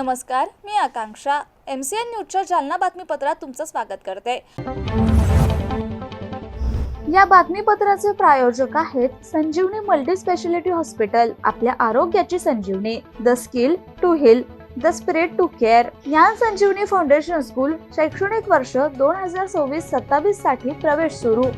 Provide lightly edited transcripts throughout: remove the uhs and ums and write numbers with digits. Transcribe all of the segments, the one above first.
नमस्कार, मी आकांक्षा MCN न्यूजच्या जालना बातमीपत्रात तुमचं स्वागत करते। या बातमीपत्राचे प्रायोजक आहेत संजीवनी मल्टी स्पेशालिटी हॉस्पिटल। आपल्या आरोग्याची संजीवनी, the skill to heal, the spirit to care. Gyan Sanjeevani foundation school शैक्षणिक वर्ष 2026-27 साठी प्रवेश सुरू।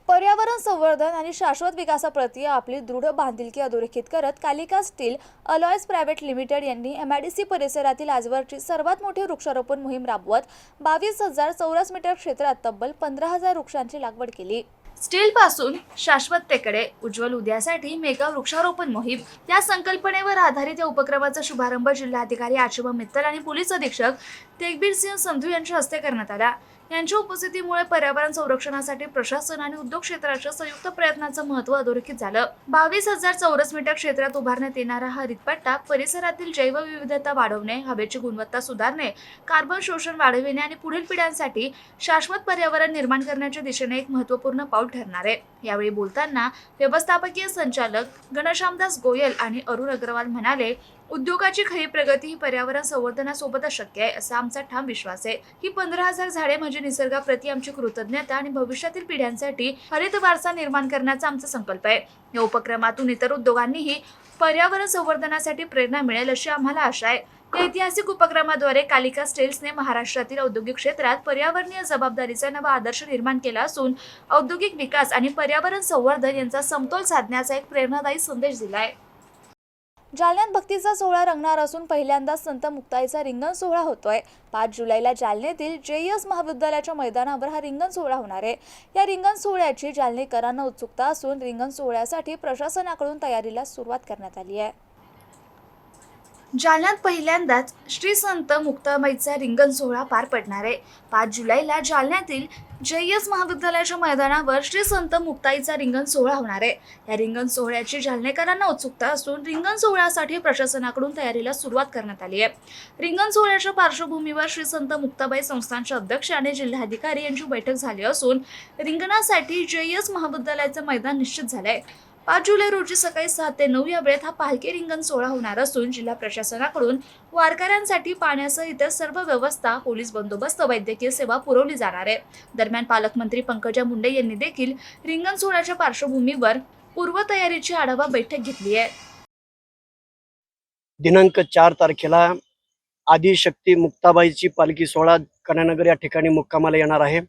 पर्यावरण संवर्धन आणि शाश्वत विकासाप्रती आपली दृढ बांधिलकी अधोरेखित करत Kalika steel alloys private limited यांनी MIDC परिसरातील आजवरची सर्वात मोठी वृक्षारोपण मोहीम राबवत 22,000 चौरस मीटर क्षेत्रात तब्बल 15,000 वृक्षांची लागवड केली। स्टील पासून शाश्वततेकडे उज्ज्वल उद्यासाठी मेगा वृक्षारोपण मोहीम या संकल्पनेवर आधारित या उपक्रमाचा शुभारंभ जिल्हाधिकारी आशिमा मित्तल आणि पोलीस अधीक्षक तेगबीर सिंह संधू यांच्या हस्ते करण्यात आला। यांच्या उपस्थितीमुळे पर्यावरण संरक्षणासाठी प्रशासन आणि उद्योग क्षेत्राच्या संयुक्त प्रयत्नांचं महत्त्व अधोरेखित झालं। 22,000 चौरस मीटर क्षेत्रात उभारण्यात येणारा हा हरितपट्टा परिसरातील जैवविविधता वाढवणे, हवेची गुणवत्ता सुधारणे, कार्बन शोषण वाढविणे आणि पुढील पिढ्यांसाठी शाश्वत पर्यावरण निर्माण करण्याच्या दिशेने एक महत्त्वपूर्ण पाऊल ठरणार आहे। यावेळी बोलताना व्यवस्थापकीय संचालक घनश्यामदास गोयल आणि अरुण अग्रवाल म्हणाले, उद्योगाची खरी प्रगती ही पर्यावरण संवर्धनासोबतच शक्य आहे असा आमचा ठाम विश्वास आहे। ही 15,000 झाडे म्हणजे निसर्गाप्रती आमची कृतज्ञता आणि भविष्यातील पिढ्यांसाठी हरित वारसा निर्माण करण्याचा आमचा संकल्प आहे। या उपक्रमातून इतर उद्योगांनीही पर्यावरण संवर्धनासाठी प्रेरणा मिळेल अशी आम्हाला आशा आहे। या ऐतिहासिक उपक्रमाद्वारे कालिका स्टील्सने महाराष्ट्रातील औद्योगिक क्षेत्रात पर्यावरणीय जबाबदारीचा नवा आदर्श निर्माण केला असून औद्योगिक विकास आणि पर्यावरण संवर्धन यांचा समतोल साधण्याचा एक प्रेरणादायी संदेश दिला आहे। जालन्यात भक्तीचा सोहळा रंगणार असून पहिल्यांदा संत मुक्ताईचा रिंगण सोहळा होतोय। 5 जुलैला जालन्यातील JES महाविद्यालयाच्या मैदानावर हा रिंगण सोहळा होणार आहे। या रिंगण सोहळ्याची जालनेकरांना उत्सुकता असून रिंगण सोहळ्यासाठी प्रशासनाकडून तयारीला सुरुवात करण्यात आली आहे। जालन्यात पहिल्यांदाच श्री संत मुक्ताबाईचा रिंगण सोहळा पार पडणार आहे। 5 जुलैला जालन्यातील JES महाविद्यालयाच्या मैदानावर श्री संत मुक्ताईचा रिंगण सोहळा होणार आहे। या रिंगण सोहळ्याची जालनेकरांना उत्सुकता असून रिंगण सोहळ्यासाठी प्रशासनाकडून तयारीला सुरुवात करण्यात आली आहे। रिंगण सोहळ्याच्या पार्श्वभूमीवर श्री संत मुक्ताबाई संस्थानचे अध्यक्ष आणि जिल्हाधिकारी यांची बैठक झाली असून रिंगणासाठी JES महाविद्यालयाचं मैदान निश्चित झालंय। 5 जुलै रोजी सकाळी 6 ते 9 या वेळेत हा पालखी रिंगण सोहळा होणार असून जिल्हा प्रशासनाकडून वारकऱ्यांसाठी पाण्यासह इतर सर्व व्यवस्था, पोलीस बंदोबस्त, वैद्यकीय सेवा पुरवली जाणार आहे। दरम्यान पालकमंत्री पंकजा मुंडे यांनी देखील रिंगण सोहळ्याच्या पार्श्वभूमीवर पूर्वतयारीची आढावा बैठक घेतली आहे। दिनांक 4 तारखेला आदिशक्ती मुक्ताबाईची पालखी सोहळा कन्यानगर या ठिकाणी मुक्कामाला येणार आहे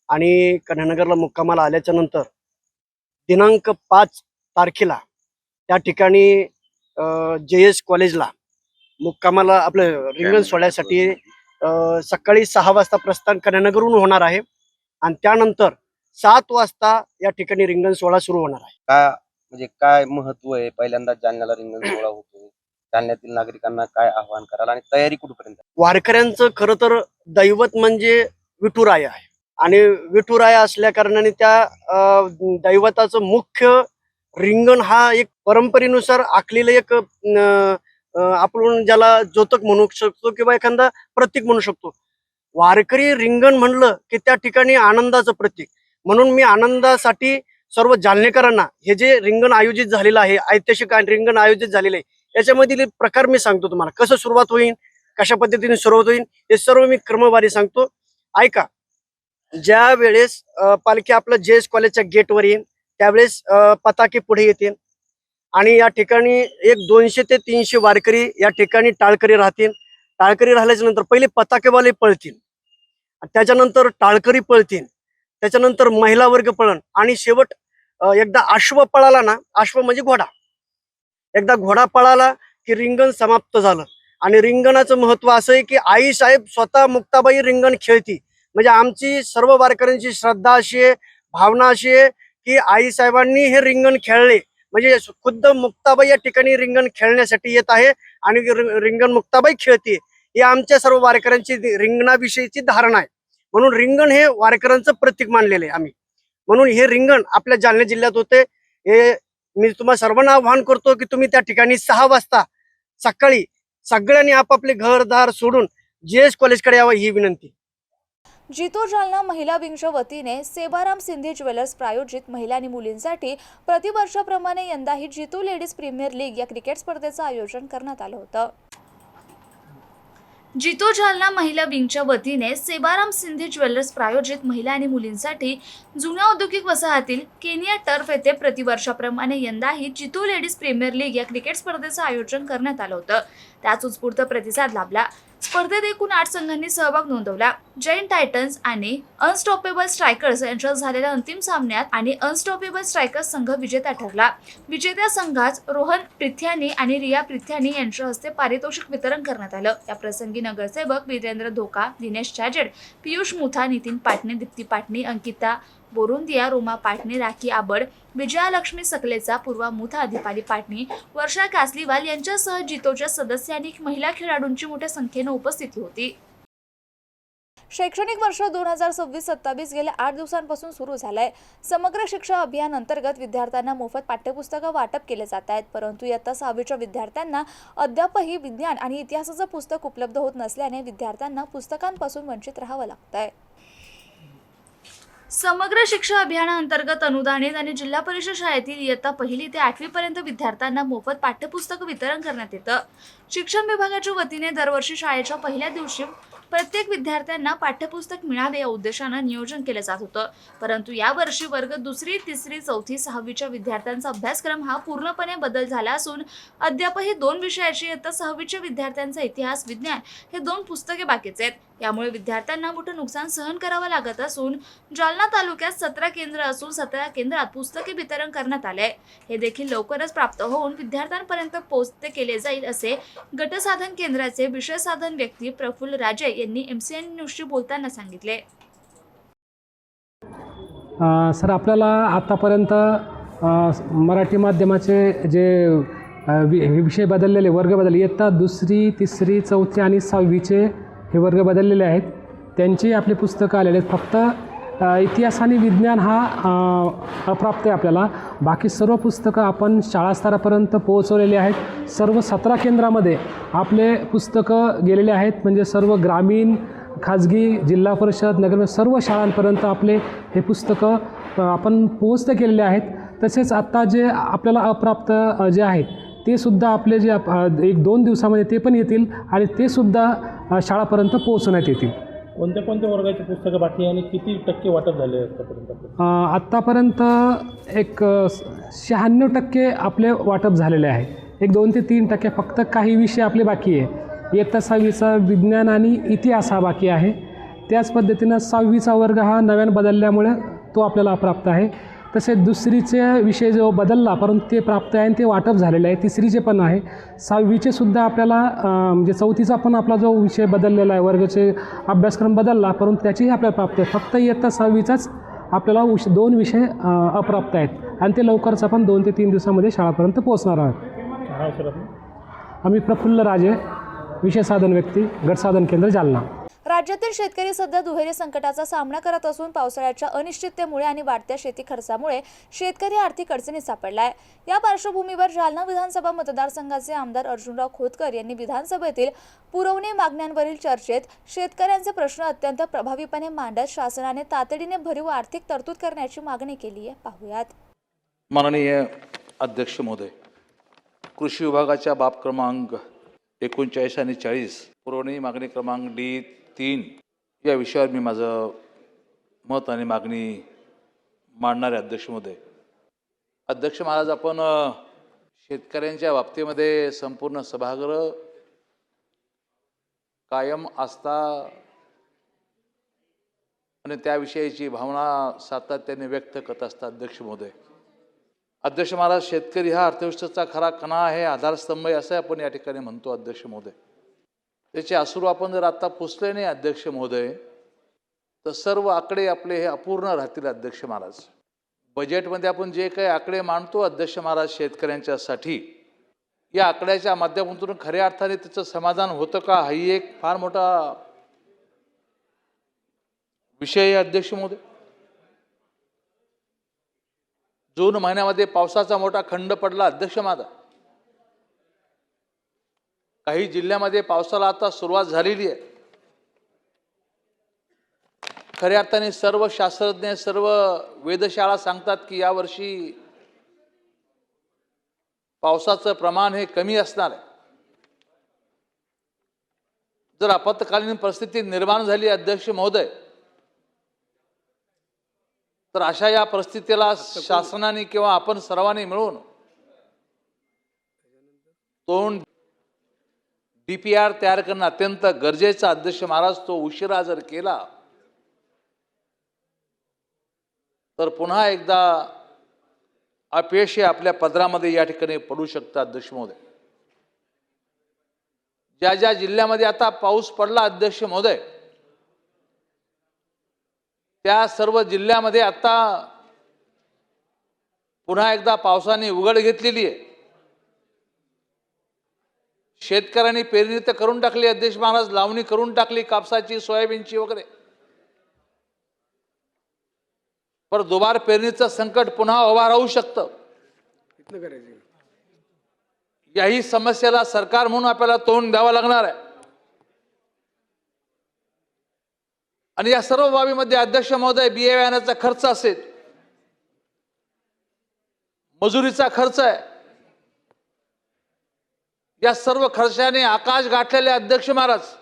आणि कन्यानगरला मुक्कामाला आल्याच्या नंतर दिनांक 5 तारखेला त्या ठिकाणी JES कॉलेजला मुक्कामाला आपलं रिंगण सोहळ्यासाठी सकाळी 6 वाजता प्रस्थान कन्यानगरहून होणार आहे आणि त्यानंतर 7 वाजता या ठिकाणी रिंगण सोहळा सुरू होणार आहे। काय महत्व आहे पहिल्यांदा जालन्याला रिंगण सोहळा होतो, जालन्यातील नागरिकांना काय आव्हान कराल आणि तयारी कुठपर्यंत? वारकऱ्यांचं खरं तर दैवत म्हणजे विठुराया आहे आणि विठुराया असल्या कारणाने त्या दैवताचं मुख्य रिंगण हा एक परंपरेनुसार आखलेलं एक आपण ज्याला जोतक म्हणू शकतो किंवा एखादा प्रतीक म्हणू शकतो। वारकरी रिंगण म्हणलं की त्या ठिकाणी आनंदाचं प्रतीक म्हणून मी आनंदासाठी सर्व जालनेकरांना हे जे रिंगण आयोजित झालेलं आहे, ऐतिहासिक रिंगण आयोजित झालेलं आहे, याच्यामधील प्रकार मी सांगतो तुम्हाला, कसं सुरुवात होईल, कशा पद्धतीने सुरुवात होईल हे सर्व मी क्रमवारी सांगतो, ऐका। ज्या वेळेस पालखी आपलं JES कॉलेजच्या गेटवर येईल त्यावेळेस पताके पुढे येतील आणि या ठिकाणी एक 200 ते 300 वारकरी या ठिकाणी टाळकरी राहतील। टाळकरी राहिल्याच्या नंतर पहिले पताकेवाले पळतील, त्याच्यानंतर टाळकरी पळतील, त्याच्यानंतर महिला वर्ग पळण आणि शेवट एकदा अश्व पळाला ना, अश्व म्हणजे घोडा, एकदा घोडा पळाला की रिंगण समाप्त झालं। आणि रिंगणाचं महत्व असं आहे की आई साहेब स्वतः मुक्ताबाई रिंगण खेळती, म्हणजे आमची सर्व वारकऱ्यांची श्रद्धा अशी आहे, भावना अशी आहे की आई साहेबांनी हे रिंगण खेळले म्हणजे खुद्द मुक्ताबाई या ठिकाणी रिंगण खेळण्यासाठी येत आहे आणि रिंगण मुक्ताबाई खेळते, ही आमच्या सर्व वारकऱ्यांची रिंगणाविषयीची धारणा आहे। म्हणून रिंगण हे वारकऱ्यांचं प्रतीक मानलेलं आहे आम्ही, म्हणून हे रिंगण आपल्या जालना जिल्ह्यात होते। हे मी तुम्हाला सर्वांना आवाहन करतो की तुम्ही त्या ठिकाणी 6 वाजता सकाळी सगळ्यांनी आपापले घरदार सोडून JES कॉलेजकडे यावं ही विनंती। जितो जालना महिला विंगच्या वतीने सेवाराम सिंधी ज्वेलर्स प्रायोजित महिला आणि मुलींसाठी प्रतिवर्षाप्रमाणे यंदाही जितो लेडीज प्रीमियर लीग या क्रिकेट स्पर्धेचं आयोजन करण्यात आलं होतं. जितो जालना महिला विंगच्या वतीने सेवाराम सिंधी ज्वेलर्स प्रायोजित महिला आणि मुलींसाठी जुन्या औद्योगिक वसाहतील केनिया टर्फ येथे प्रतिवर्षाप्रमाणे यंदाही जितो लेडीज प्रीमियर लीग या क्रिकेट स्पर्धेचं आयोजन करण्यात आलं होतं. त्याच उत्स्फूर्त प्रतिसाद लाभला. स्पर्धेत एकूण 8 संघांनी सहभाग नोंदवला. जैन टायटन्स आणि अनस्टॉपेबल स्ट्रायकर्स यांच्यात झालेल्या अंतिम सामन्यात आणि अनस्टॉपेबल स्ट्रायकर्स संघ विजेता ठरला. विजेत्या संघास रोहन प्रिथ्यानी आणि रिया प्रिथ्यानी यांच्या हस्ते पारितोषिक वितरण करण्यात आलं. या प्रसंगी नगरसेवक वीरेंद्र धोका, दिनेश चाजेड, पियुष मुथा, नितीन पाटणे, दीप्ती पाटणी, अंकिता बोरुंदिया, रोमा पाटणे, राखी आबड, विजयालक्ष्मी सकलेचा, पूर्वा मुथा, दीपाली पाटणी, वर्षा कासलीवाल यांच्यासह जितोच्या सदस्य आणि महिला खेळाडूंची मोठ्या संख्येने उपस्थिती होती. शैक्षणिक वर्ष 2026-27 गेल्या 8 दिवसांपासून सुरू झालंय. समग्र शिक्षा अभियान अंतर्गत विद्यार्थ्यांना मोफत पाठ्यपुस्तकं वाटप केले जात आहेत. परंतु इयत्ता 6वीच्या विद्यार्थ्यांना अद्यापही विज्ञान आणि इतिहासाचं पुस्तक उपलब्ध होत नसल्याने विद्यार्थ्यांना पुस्तकांपासून वंचित राहावं लागतंय. समग्र शिक्षा अभियानाअंतर्गत अनुदानित आणि जिल्हा परिषद शाळेतील इयत्ता 1ली ते 8वी पर्यंत विद्यार्थ्यांना मोफत पाठ्यपुस्तक वितरण करण्यात येतं. शिक्षण विभागाच्या वतीने दरवर्षी शाळेच्या पहिल्या दिवशी प्रत्येक विद्यार्थ्यांना पाठ्यपुस्तक मिळावे या उद्देशानं नियोजन केलं जात होतं. परंतु यावर्षी वर्ग 2री, 3री, 4थी, 6वीच्या विद्यार्थ्यांचा अभ्यासक्रम हा पूर्णपणे बदल झाला असून अद्यापही 2 विषयाची इयत्ता 6वीच्या विद्यार्थ्यांचा इतिहास, विज्ञान हे 2 पुस्तके बाकीच आहेत. यामुळे विद्यार्थ्यांना मोठं नुकसान सहन करावं लागत असून जालना तालुक्यात 17 केंद्र असून 17 केंद्रात पुस्तके वितरण करण्यात आले. हे देखील लवकरच प्राप्त होऊन विद्यार्थ्यांपर्यंत पोहोचते केले जाईल असे गटसाधन केंद्राचे विषय साधन व्यक्ती प्रफुल्ल राजे यांनी MCN न्यूजशी बोलताना सांगितले. सर, आपल्याला आतापर्यंत मराठी माध्यमाचे जे विषय बदललेले, वर्ग बदलले, इयत्ता 2री, 3री, 4थी आणि 6वीचे हे वर्ग बदललेले आहेत. त्यांची आपली पुस्तकं आलेली आहेत. फक्त इतिहास आणि विज्ञान हा अप्राप्त आहे आपल्याला. बाकी सर्व पुस्तकं आपण शाळा स्तरापर्यंत पोहोचवलेली आहेत. सर्व 17 केंद्रामध्ये आपले पुस्तकं गेलेले आहेत. म्हणजे सर्व ग्रामीण, खाजगी, जिल्हा परिषद, नगर सर्व शाळांपर्यंत आपले हे पुस्तकं आपण पोहोचते केलेले आहेत. तसेच आत्ता जे आपल्याला अप्राप्त जे आहेत ते सुद्धा आपले जे 1-2 दिवसामध्ये ते पण येतील आणि ते सुद्धा शाळापर्यंत पोहोचवण्यात येतील. कोणत्या कोणत्या वर्गाची पुस्तकं बाकी आणि किती टक्के वाटप झाले आतापर्यंत? आत्तापर्यंत एक 96% आपले वाटप झालेले आहे. एक 2 ते 3% फक्त काही विषय आपले बाकी आहे. इयत्ता 6वीचा विज्ञान आणि इतिहास हा बाकी आहे. त्याच पद्धतीनं 6वीचा वर्ग हा नव्यानं बदलल्यामुळे तो आपल्याला अप्राप्त आहे. तसेच 2रीचे विषय जो बदलला परंतु ते प्राप्त आहे आणि ते वाटप झालेले आहे. 3रीचे पण आहे. 6वीचे सुद्धा आपल्याला म्हणजे 4थीचा पण आपला जो विषय बदललेला आहे, वर्गाचे अभ्यासक्रम बदलला परंतु त्याचीही आपल्याला प्राप्त आहे. फक्त इयत्ता 6वीचाच आपल्याला 2 विषय अप्राप्त आहेत आणि ते लवकरच आपण 2 ते 3 दिवसामध्ये शाळापर्यंत पोहोचणार आहोत. आम्ही प्रफुल्ल राजे, विषय साधन व्यक्ती, गटसाधन केंद्र, जालना. राज्यातील शेतकरी सध्या दुहेरी संकटाचा सामना करत असून पावसाळ्याच्या अनिश्चिततेमुळे आणि वाढत्या शेती खर्चामुळे शेतकरी आर्थिक अडचणीत सापडलाय. या पार्श्वभूमीवर जालना विधानसभा मतदारसंघाचे आमदार अर्जुनराव खोतकर यांनी विधानसभेतील पुरवणी मागण्यांवरील चर्चेत शेतकऱ्यांचे प्रश्न अत्यंत प्रभावीपणे मांडत शासनाने तातडीने भरीव आर्थिक तरतूद करण्याची मागणी केली आहे. पाहूयात. माननीय अध्यक्ष महोदय, कृषी विभागाच्या बाब क्रमांक 39 आणि 40 पुरवणी मागणी क्रमांक D3 या विषयावर मी माझं मत आणि मागणी मांडणारे अध्यक्ष महोदय. अध्यक्ष महाराज, आपण शेतकऱ्यांच्या बाबतीमध्ये संपूर्ण सभागृह कायम आस्था आणि त्याविषयीची भावना सातत्याने व्यक्त करत असतात. अध्यक्ष महोदय, अध्यक्ष महाराज, शेतकरी हा अर्थव्यवस्थेचा खरा कणा आहे, आधारस्तंभ आहे असं आपण या ठिकाणी म्हणतो. अध्यक्ष महोदय, त्याचे अश्रू आपण जर आता पुसले नाही अध्यक्ष महोदय तर सर्व आकडे आपले हे अपूर्ण राहतील. अध्यक्ष महाराज, बजेटमध्ये आपण जे काही आकडे मांडतो अध्यक्ष महाराज शेतकऱ्यांच्यासाठी, या आकड्याच्या माध्यमातून खऱ्या अर्थाने त्याचं समाधान होतं का, हाही एक फार मोठा विषय आहे. अध्यक्ष महोदय, जून महिन्यामध्ये पावसाचा मोठा खंड पडला. अध्यक्ष महाराज, काही जिल्ह्यामध्ये पावसाला आता सुरुवात झालेली आहे. खऱ्या अर्थाने सर्व शास्त्रज्ञ, सर्व वेधशाळा सांगतात की यावर्षी पावसाचं प्रमाण हे कमी असणार आहे. जर आपत्कालीन परिस्थिती निर्माण झाली अध्यक्ष महोदय, तर अशा या परिस्थितीला शासनाने किंवा आपण सर्वांनी मिळून तोंड DPR तयार करणं अत्यंत गरजेचं. अध्यक्ष महाराज, तो उशिरा जर केला तर पुन्हा एकदा अपयश हे आपल्या पदरामध्ये या ठिकाणी पडू शकतं. अध्यक्ष महोदय, ज्या ज्या जिल्ह्यामध्ये आता पाऊस पडला अध्यक्ष महोदय, त्या सर्व जिल्ह्यामध्ये आता पुन्हा एकदा पावसाने उघड घेतलेली आहे. शेतकऱ्यांनी पेरणी तर करून टाकली अध्यक्ष महाराज, लावणी करून टाकली कापसाची, सोयाबीनची वगैरे, पण दुबार पेरणीचं संकट पुन्हा उभा राहू शकतं. याही समस्येला सरकार म्हणून आपल्याला तोंड द्यावं लागणार आहे. आणि या सर्व बाबीमध्ये अध्यक्ष महोदय, बियाण्याचा खर्च असेल, मजुरीचा खर्च आहे, या सर्व खर्चाने आकाश गाठलेले अध्यक्ष महाराज,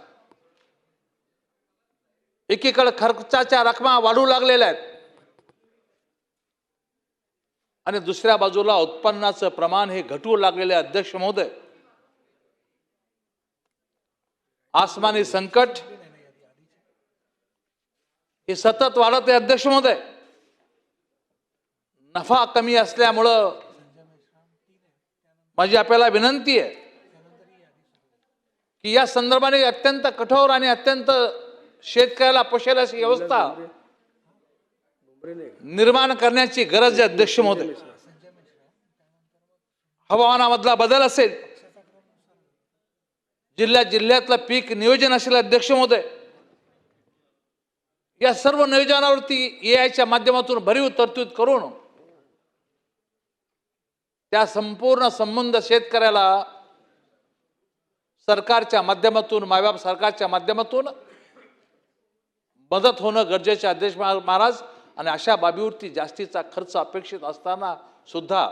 एकीकडे खर्चाच्या रकमा वाढू लागलेल्या आहेत आणि दुसऱ्या बाजूला उत्पन्नाचं प्रमाण हे घटू लागलेले अध्यक्ष महोदय. आसमानी संकट हे सतत वाढत आहे अध्यक्ष महोदय. नफा कमी असल्यामुळं माझी आपल्याला विनंती आहे की या संदर्भाने अत्यंत कठोर आणि अत्यंत शेतकऱ्याला पोषेल अशी व्यवस्था निर्माण करण्याची गरज आहे अध्यक्ष महोदय. हवामानामधला बदल असेल, जिल्ह्यातलं पीक नियोजन असेल अध्यक्ष महोदय, या सर्व नियोजनावरती AIच्या माध्यमातून भरीव तरतूद करून त्या संपूर्ण संबंध शेतकऱ्याला सरकारच्या माध्यमातून, मायबाप सरकारच्या माध्यमातून मदत होणं गरजेचे अध्यक्ष महाराज. आणि अशा बाबीवरती जास्तीचा खर्च अपेक्षित असताना सुद्धा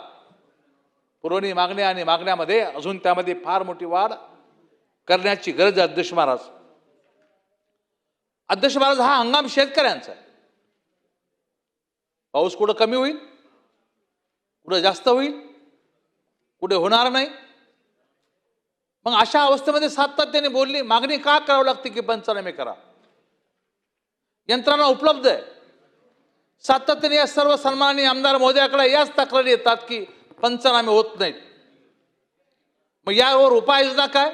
पुरवणी मागण्या आणि मागण्यामध्ये अजून त्यामध्ये फार मोठी वाढ करण्याची गरज आहे अध्यक्ष महाराज. अध्यक्ष महाराज, हा हंगाम शेतकऱ्यांचा आहे. पाऊस कुठं कमी होईल, कुठं जास्त होईल, कुठे होणार नाही. मग अशा अवस्थेमध्ये सातत्याने बोलली मागणी का करावी लागते की पंचनामे करा. यंत्रणा उपलब्ध आहे. सातत्याने या सर्व सन्माननीय आमदार महोदयाकडे याच तक्रारी येतात की पंचनामे होत नाहीत. मग यावर उपाययोजना काय?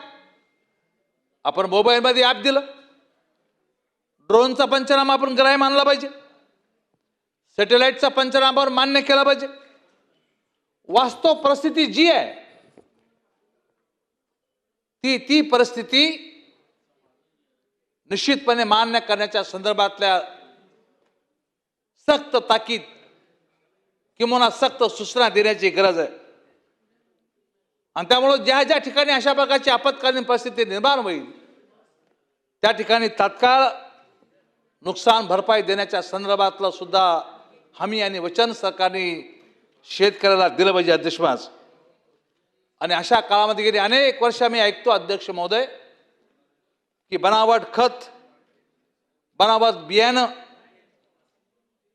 आपण मोबाईलमध्ये ॲप दिलं, ड्रोनचा पंचनामा आपण ग्राह्य मानला पाहिजे, सॅटेलाइटचा पंचनामावर मान्य केला पाहिजे. वास्तव परिस्थिती जी आहे ती परिस्थिती निश्चितपणे मान्य करण्याच्या संदर्भातल्या सक्त ताकीद किंवा सक्त सूचना देण्याची गरज आहे. आणि त्यामुळे ज्या ज्या ठिकाणी अशा प्रकारची आपत्कालीन परिस्थिती निर्माण होईल त्या ठिकाणी तात्काळ नुकसान भरपाई देण्याच्या संदर्भातलं सुद्धा हमी आणि वचन सरकारने शेतकऱ्याला दिलं पाहिजे अध्यक्ष महाराज. आणि अशा काळामध्ये गेली अनेक वर्ष मी ऐकतो अध्यक्ष महोदय की बनावट खत, बनावट बियाणं,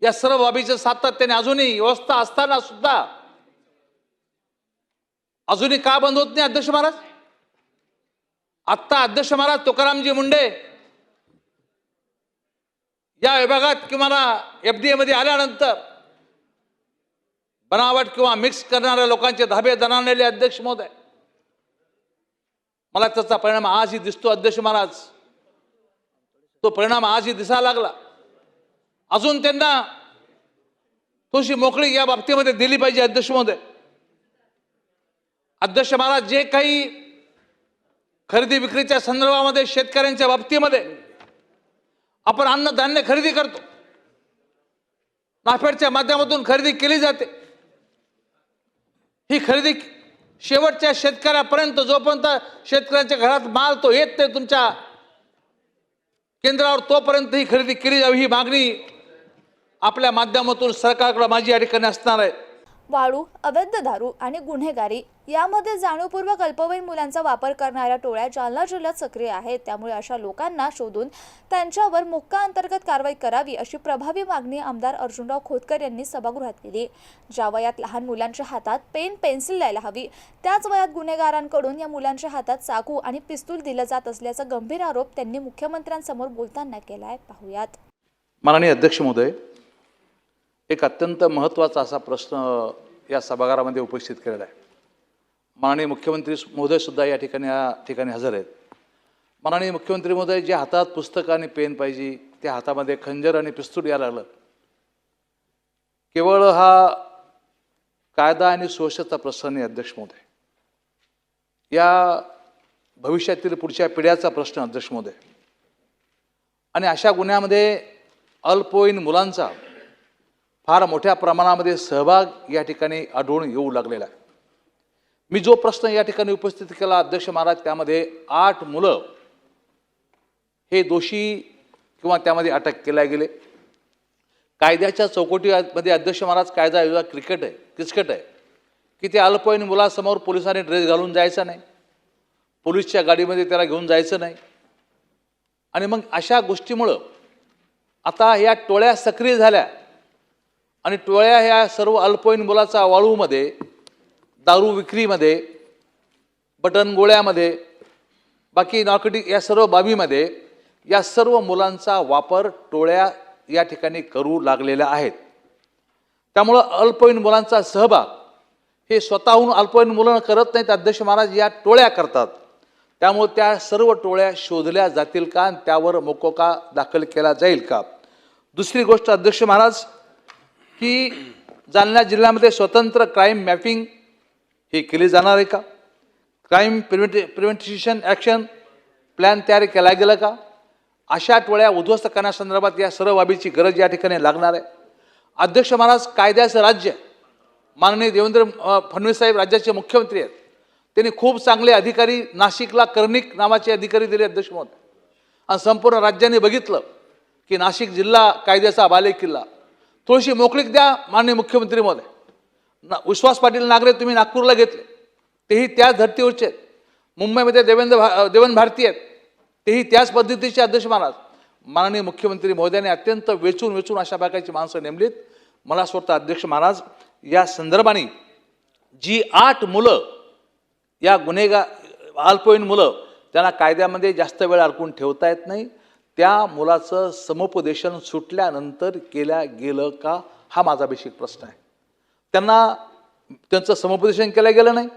या सर्व बाबीचं सातत्याने अजूनही व्यवस्था असताना सुद्धा अजूनही का बंद होत नाही अध्यक्ष महाराज? आत्ता अध्यक्ष महाराज तुकारामजी मुंडे या विभागात किंवा FDA मध्ये आल्यानंतर बनावट किंवा मिक्स करणाऱ्या लोकांचे धाबे दणाणलेले अध्यक्ष महोदय, मला त्याचा परिणाम आजही दिसतो अध्यक्ष महाराज. तो परिणाम आजही दिसायला लागला. अजून त्यांना थोडीशी मोकळी या बाबतीमध्ये दिली पाहिजे अध्यक्ष महोदय. अध्यक्ष महाराज, जे काही खरेदी विक्रीच्या संदर्भामध्ये शेतकऱ्यांच्या बाबतीमध्ये आपण अन्नधान्य खरेदी करतो, नाफेडच्या माध्यमातून खरेदी केली जाते. ही खरेदी शेवटच्या शेतकऱ्यापर्यंत, जोपर्यंत शेतकऱ्यांच्या घरात माल तो येत नाही तुमच्या केंद्रावर तोपर्यंत ही खरेदी केली जावी, ही मागणी आपल्या माध्यमातून सरकारकडे माझी या ठिकाणी असणार आहे. वाळू, अवैध दारू आणि गुन्हेगारी यामध्ये जाणीवपूर्वक अल्पवयीन मुलांचा वापर करणाऱ्या टोळ्या जालना जिल्ह्यात सक्रिय आहेत. त्यामुळे अशा लोकांना शोधून त्यांच्यावर मोक्का अंतर्गत कारवाई करावी अशी प्रभावी मागणी आमदार अर्जुनराव खोतकर यांनी सभागृहात केली. ज्या वयात लहान मुलांच्या हातात पेन पेन्सिल द्यायला हवी, त्याच वयात गुन्हेगारांकडून या मुलांच्या हातात चाकू आणि पिस्तूल दिलं जात असल्याचा गंभीर आरोप त्यांनी मुख्यमंत्र्यांसमोर बोलताना केलाय. पाहूयात. माननीय अध्यक्ष महोदय, एक अत्यंत महत्त्वाचा असा प्रश्न या सभागृहामध्ये उपस्थित केलेला आहे. माननीय मुख्यमंत्री महोदय सुद्धा या ठिकाणी हजर आहेत. माननीय मुख्यमंत्री महोदय, जे हातात पुस्तक आणि पेन पाहिजे त्या हातामध्ये खंजर आणि पिस्तूल यायला लागलं. केवळ हा कायदा आणि सुव्यवस्थेचा प्रश्न नाही अध्यक्ष महोदय, या भविष्यातील पुढच्या पिढ्याचा प्रश्न अध्यक्ष महोदय. आणि अशा गुन्ह्यामध्ये अल्पवयीन मुलांचा फार मोठ्या प्रमाणामध्ये सहभाग या ठिकाणी आढळून येऊ लागलेला आहे. मी जो प्रश्न या ठिकाणी उपस्थित केला अध्यक्ष महाराज, त्यामध्ये 8 मुलं हे दोषी किंवा त्यामध्ये अटक केल्या गेले. कायद्याच्या चौकटीमध्ये अध्यक्ष महाराज कायदा एवढा किचकट आहे की त्या अल्पवयीन मुलासमोर पोलिसांनी ड्रेस घालून जायचं नाही, पोलीसच्या गाडीमध्ये त्याला घेऊन जायचं नाही. आणि मग अशा गोष्टीमुळं आता या टोळ्या सक्रिय झाल्या आणि टोळ्या ह्या सर्व अल्पवयीन मुलाचा वाळूमध्ये, दारू विक्रीमध्ये, बटन गोळ्यामध्ये, बाकी नार्कोटिक या सर्व बाबीमध्ये या सर्व मुलांचा वापर टोळ्या या ठिकाणी करू लागलेल्या आहेत. त्यामुळं अल्पवयीन मुलांचा सहभाग हे स्वतःहून अल्पवयीन मुलं करत नाहीत अध्यक्ष महाराज, या टोळ्या करतात. त्यामुळे त्या सर्व टोळ्या शोधल्या जातील का आणि त्यावर मोकोका दाखल केला जाईल का? दुसरी गोष्ट अध्यक्ष महाराज, की जालना जिल्ह्यामध्ये स्वतंत्र क्राईम मॅपिंग ही केली जाणार आहे का? क्राईम प्रिव्हेंशन ॲक्शन प्लॅन तयार केला गेला का? अशा टोळ्या उद्ध्वस्त करण्यासंदर्भात या सर्व बाबीची गरज या ठिकाणी लागणार आहे. अध्यक्ष महाराज, कायद्याचं राज्य, माननीय देवेंद्र फडणवीस साहेब राज्याचे मुख्यमंत्री आहेत. त्यांनी खूप चांगले अधिकारी नाशिकला कर्णिक नावाचे अधिकारी दिले अध्यक्ष महोदय. आणि संपूर्ण राज्याने बघितलं की नाशिक जिल्हा कायद्याचा बालेकिल्ला. थोडीशी मोकळीक द्या माननीय मुख्यमंत्री महोदय. विश्वास पाटील नागरे तुम्ही नागपूरला घेतले, तेही त्याच धर्तीवरचे आहेत. मुंबईमध्ये देवेंद्र भारती आहेत, तेही त्याच पद्धतीचे अध्यक्ष महाराज. माननीय मुख्यमंत्री महोदयाने अत्यंत वेचून अशा प्रकारची माणसं नेमलीत. मला असं वाटतं अध्यक्ष महाराज, या संदर्भाने जी 8 मुलं या अल्पवयीन मुलं त्यांना कायद्यामध्ये जास्त वेळ अडकून ठेवता येत नाही, त्या मुलाचं समुपदेशन सुटल्यानंतर केल्या गेलं का, हा माझा बेसिक प्रश्न आहे. त्यांचं समुपदेशन केलं गेलं नाही,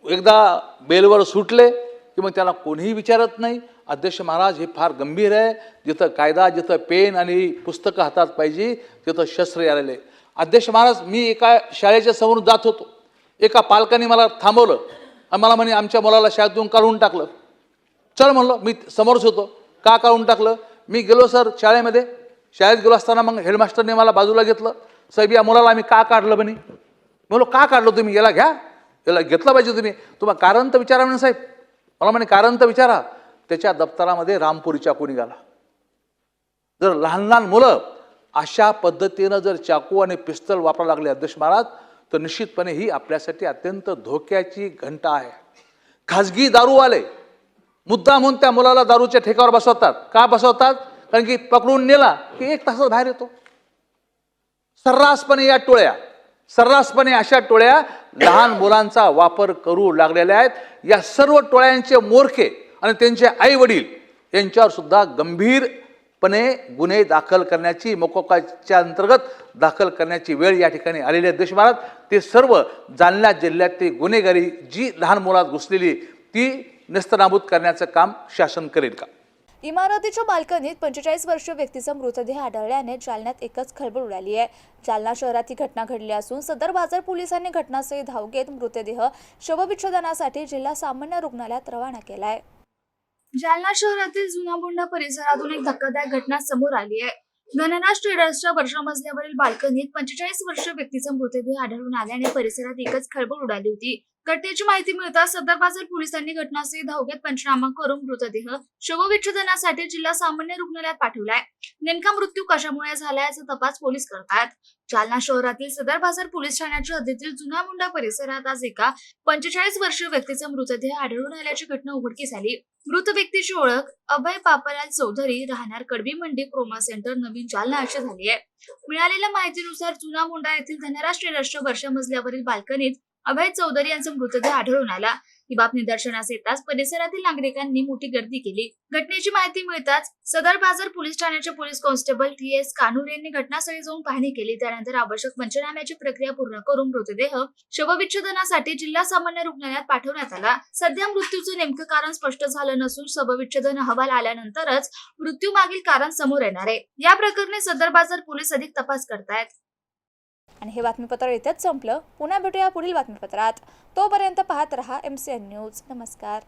एकदा बेलवर सुटले की मग त्यांना कोणीही विचारत नाही. अध्यक्ष महाराज, हे फार गंभीर आहे. जिथं कायदा, जिथं पेन आणि पुस्तकं हातात पाहिजे तिथं शस्त्र आलेले. अध्यक्ष महाराज, मी एका शाळेच्या समोर जात होतो, एका पालकाने मला थांबवलं आणि मला म्हणे आमच्या मुलाला शाळेतून काढून टाकलं. चल म्हणलं, मी समोरच होतो. का काढून टाकलं? मी गेलो सर शाळेत गेलो असताना मग हेडमास्टरने मला बाजूला घेतलं. साहेब, या मुलाला आम्ही का काढलं म्हणे. म्हणलो, का काढलं तुम्ही? याला घ्या, याला घेतलं पाहिजे तुम्ही. तुम्हाला कारण तर विचारा म्हणे साहेब. मला म्हणे कारण तर विचारा. त्याच्या दप्तरामध्ये रामपुरी चाकू निघाला. जर लहान मुलं अशा पद्धतीनं जर चाकू आणि पिस्तल वापरायला लागले अध्यक्ष महाराज, तर निश्चितपणे ही आपल्यासाठी अत्यंत धोक्याची घंटा आहे. खाजगी दारूवाले मुद्दा म्हणून त्या मुलाला दारूच्या ठेक्यावर बसवतात. का बसवतात? कारण की पकडून नेला की 1 तासात बाहेर येतो. सर्रासपणे अशा टोळ्या लहान मुलांचा वापर करू लागलेल्या आहेत. या सर्व टोळ्यांचे मोरखे आणि त्यांचे आई वडील यांच्यावर सुद्धा गंभीरपणे गुन्हे दाखल करण्याची, मोकोकाच्या अंतर्गत दाखल करण्याची वेळ या ठिकाणी आलेली आहे अध्यक्ष महाराज. ते सर्व जालना जिल्ह्यातली गुन्हेगारी जी लहान मुलात घुसलेली ती नेस्तनाबूत करण्याचं काम शासन करेल का? इमारतीच्या बाल्कनीत 45 वर्षीय व्यक्तीचा मृतदेह आढळल्याने जालन्यात एकच खळबळ उडाली आहे. जालना शहरात ही घटना घडली असून सदर बाजार पोलिसांनी घटनास्थळी धाव घेत मृतदेह शवविच्छेदनासाठी जिल्हा सामान्य रुग्णालयात रवाना केलाय. जालना शहरातील जुना बोंडा परिसरातून एक धक्कादायक घटना समोर आली आहे. गणराज ट्रेडर्सच्या वरच्या मजल्यावरील बाल्कनीत 45 वर्षीय व्यक्तीचा मृतदेह आढळून आल्याने परिसरात एकच खळबळ उडाली होती. घटनेची माहिती मिळताच सदर बाजार पोलिसांनी घटनास्थळी धावत पंचनामा करून मृतदेह शवविच्छेदनासाठी जिल्हा सामान्य रुग्णालयात पाठवलाय. नेमका मृत्यू कशामुळे झाला याचा तपास पोलीस करतात. जालना शहरातील सदर बाजार पोलीस ठाण्याच्या हद्दीतील जुना मुंडा परिसरात आज एका 45 वर्षीय व्यक्तीचा मृतदेह आढळून आल्याची घटना उघडकीस आली. मृत व्यक्तीची ओळख अभय पापलाल चौधरी, राहणार कडबी मंडी, क्रोमा सेंटर, नवीन जालना अशी झाली आहे. मिळालेल्या माहितीनुसार जुना मुंडा येथील धनराज टेलर्सच्या वरच्या मजल्यावरील बाल्कनीत अभय चौधरी यांचा मृतदेह आढळून आला. ही बाब निदर्शनास येताच परिसरातील नागरिकांनी मोठी गर्दी केली. घटनेची माहिती मिळताच सदर बाजार पोलीस ठाण्याचे पोलीस कॉन्स्टेबल TS कानूर यांनी घटनास्थळी जाऊन पाहणी केली. त्यानंतर आवश्यक पंचनाम्याची प्रक्रिया पूर्ण करून मृतदेह शवविच्छेदनासाठी जिल्हा सामान्य रुग्णालयात पाठवण्यात आला. सध्या मृत्यूचं नेमकं कारण स्पष्ट झालं नसून शवविच्छेदन अहवाल आल्यानंतरच मृत्यू मागील कारण समोर येणार आहे. या प्रकरणी सदर बाजार पोलीस अधिक तपास करतायत. आणि हे बातमीपत्र इथेच संपलं. पुन्हा भेटूया पुढील बातमीपत्रात. तोपर्यंत पाहत रहा MCN न्यूज. नमस्कार.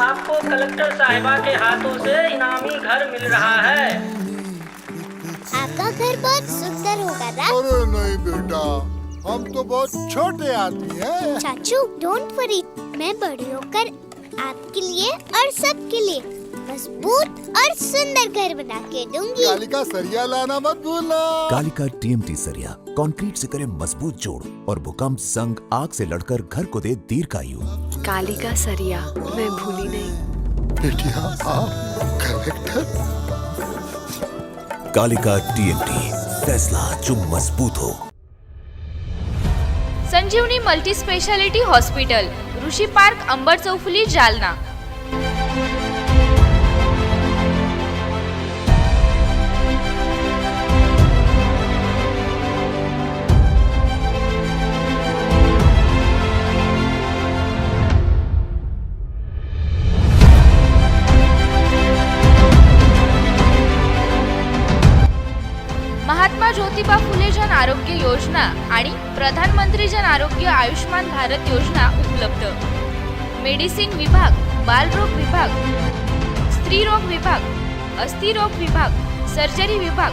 आपको कलेक्टर साहिबा के हाथों से इनामी घर मिल रहा है। आपका घर बहुत सुंदर होगा ना? अरे नहीं बेटा, हम तो बहुत छोटे आदमी हैं। चाचू डोंट वरी, मैं बड़ी होकर आपके लिए और सबके लिए मजबूत और सुंदर घर बना के दूंगी। कालिका सरिया लाना मत भूलना। कालिका TMT सरिया कंक्रीट से करे मजबूत जोड़ और भूकंप, संग, आग से लड़कर घर को दे दीर्घायु। कालिका सरिया मैं भूली नहीं। बेटिया आप कलेक्टर। कालिका TMT, फैसला जो मजबूत हो। संजीवनी मल्टी स्पेशालिटी हॉस्पिटल, ऋषी पार्क, अंबर चौफुली, जालना. महात्मा ज्योतिबा फुले जन आरोग्य योजना आणि प्रधानमंत्री जन आरोग्य आयुष्मान भारत योजना उपलब्ध. मेडिसिन विभाग, बालरोग विभाग, स्त्रीरोग विभाग, अस्थिरोग विभाग, सर्जरी विभाग,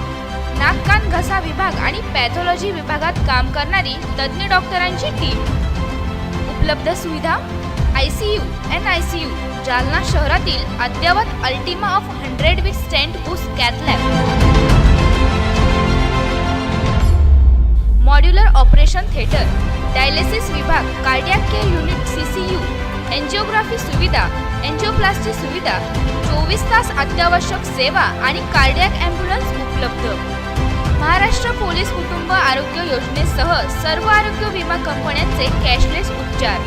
नाक कान घसा विभाग आणि पॅथॉलॉजी विभागात काम करणारी तज्ञ डॉक्टरांची टीम. उपलब्ध सुविधा ICU, NICU. जालना शहरातील अद्ययावत ultima of 100 with stent boost cath lab. Modular operation theatre, dialysis विभाग, cardiac care unit, CCU, angiography सुविधा, एंजिओप्लास्टी सुविधा, 24 तास अत्यावश्यक सेवा आणि कार्डियक ॲम्ब्युलन्स उपलब्ध. महाराष्ट्र पोलीस कुटुंब आरोग्य योजनेसह सर्व आरोग्य विमा कंपन्यांचे कॅशलेस उपचार.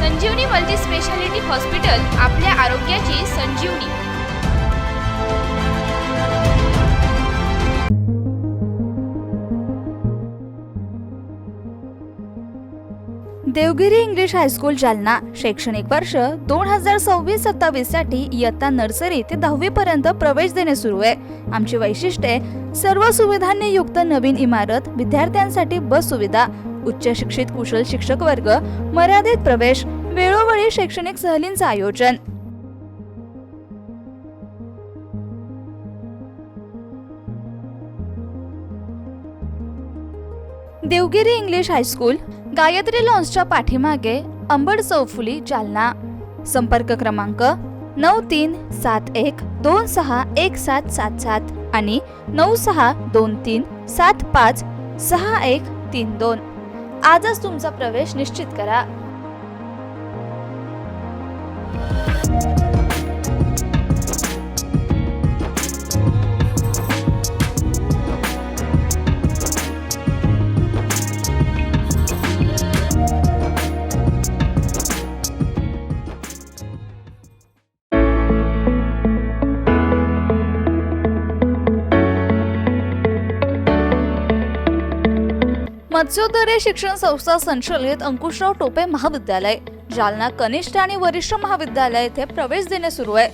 संजीवनी मल्टी स्पेशालिटी हॉस्पिटल, आपल्या आरोग्याची संजीवनी. देवगिरी इंग्लिश हायस्कूल जालना शैक्षणिक वर्ष 2026-27 साठी इयत्ता नर्सरी ते 10वी पर्यंत प्रवेश देणे सुरू आहे. आमची वैशिष्ट्ये: सर्व सुविधांनी युक्त नवीन इमारत, विद्यार्थ्यांसाठी बस सुविधा, उच्च शिक्षित कुशल शिक्षक वर्ग, मर्यादित प्रवेश, वेळोवेळी शैक्षणिक सहलींचं आयोजन. देवगिरी इंग्लिश हायस्कूल, गायत्री लॉन्सच्या पाठीमागे, अंबड चौफुली, जालना. संपर्क क्रमांक 9371261777 आणि 9623756132. आजच तुमचा प्रवेश निश्चित करा. मत्स्योदय शिक्षण संस्था संचलित अंकुशराव टोपे महाविद्यालय, जालना कनिष्ठ आणि वरिष्ठ महाविद्यालय येथे प्रवेश देणे सुरू आहे.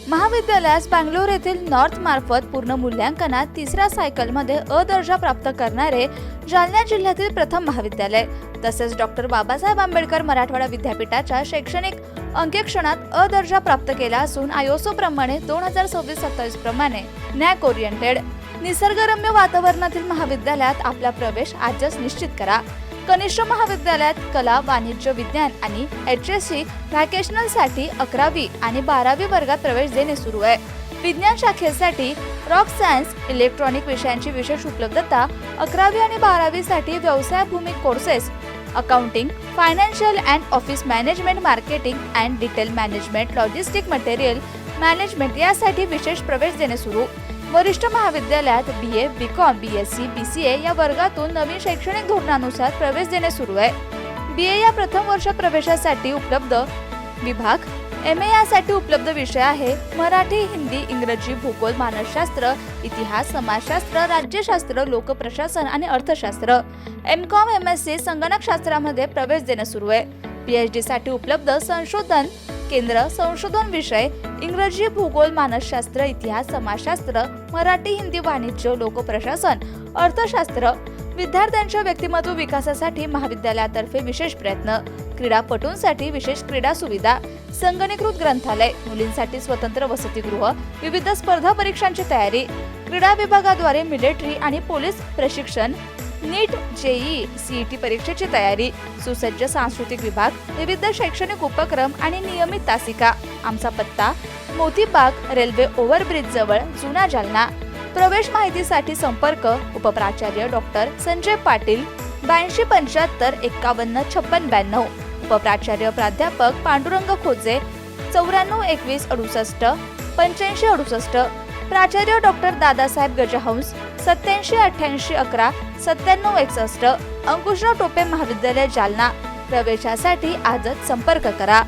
महाविद्यालयास बँगलोर येथील नॉर्थ मार्फत पूर्ण मूल्यांकनात तिसऱ्या सायकलमध्ये अ दर्जा प्राप्त करणारे जालना जिल्ह्यातील प्रथम महाविद्यालय, तसेच डॉक्टर बाबासाहेब आंबेडकर मराठवाडा विद्यापीठाच्या शैक्षणिक अंकेक्षणात अ दर्जा प्राप्त केला असून आयएसओ प्रमाणे 2026-27 प्रमाणे नॅक ओरिएंटेड निसर्गरम्य वातावरणातील महाविद्यालयात आपला प्रवेश आजच निश्चित करा. कनिष्ठ महाविद्यालयात कला, वाणिज्य, विज्ञान आणि HSC व्हॅकेशनलसाठी 11वी आणि 12वी वर्गात प्रवेश देणे सुरू आहे. विज्ञान शाखेसाठी रॉक सायन्स, इलेक्ट्रॉनिक विषयांची विशेष उपलब्धता, 11वी आणि 12वी साठी व्यवसायभूमिक courses, accounting, financial and office management, marketing and detail management, logistic material management यासाठी विशेष प्रवेश देणे सुरू. वरिष्ठ महाविद्यालयात BA, BCom, BSc, BCA या वर्गातून नवीन शैक्षणिक धोरणानुसार प्रवेश देणे सुरू आहे. BA या प्रथम वर्ष प्रवेशासाठी उपलब्ध विभाग, MA यासाठी उपलब्ध विषय आहे मराठी, हिंदी, इंग्रजी, भूगोल, मानसशास्त्र, इतिहास, समाजशास्त्र, राज्यशास्त्र, लोकप्रशासन आणि अर्थशास्त्र. MCom, MSc संगणकशास्त्रामध्ये प्रवेश देणे सुरू आहे. PhD साठी उपलब्ध संशोधन केंद्र, संशोधन विषय इंग्रजी, भूगोल, मानसशास्त्र, इतिहास, समाजशास्त्र, मराठी, हिंदी, वाणिज्य, लोकप्रशासन, अर्थशास्त्र. विद्यार्थ्यांच्या व्यक्तिमत्व विकासासाठी महाविद्यालयातर्फे विशेष प्रयत्न, क्रीडापटूंसाठी विशेष क्रीडा सुविधा, संगणकीकृत ग्रंथालय, मुलींसाठी स्वतंत्र वसतिगृह, विविध स्पर्धा परीक्षांची तयारी, क्रीडा विभागाद्वारे मिलिटरी आणि पोलीस प्रशिक्षण, नीट, JEE, CET परीक्षेची तयारी, सुसज्ज सांस्कृतिक विभाग, विविध शैक्षणिक उपक्रम आणि नियमित तासिका. आमचा पत्ता मोतीबाग, रेल्वे ओव्हरब्रिज जवळ, जुना जालना. प्रवेश माहितीसाठी संपर्क उपप्राचार्य डॉक्टर संजय पाटील 8275515692, उपप्राचार्य प्राध्यापक पांडुरंग खोजे 942168 8568, प्राचार्य डॉक्टर दादासाहेब गजहंस 878811 9761, अंकुशराव टोपे महाविद्यालय जालना. प्रवेशासाठी आजच संपर्क करा.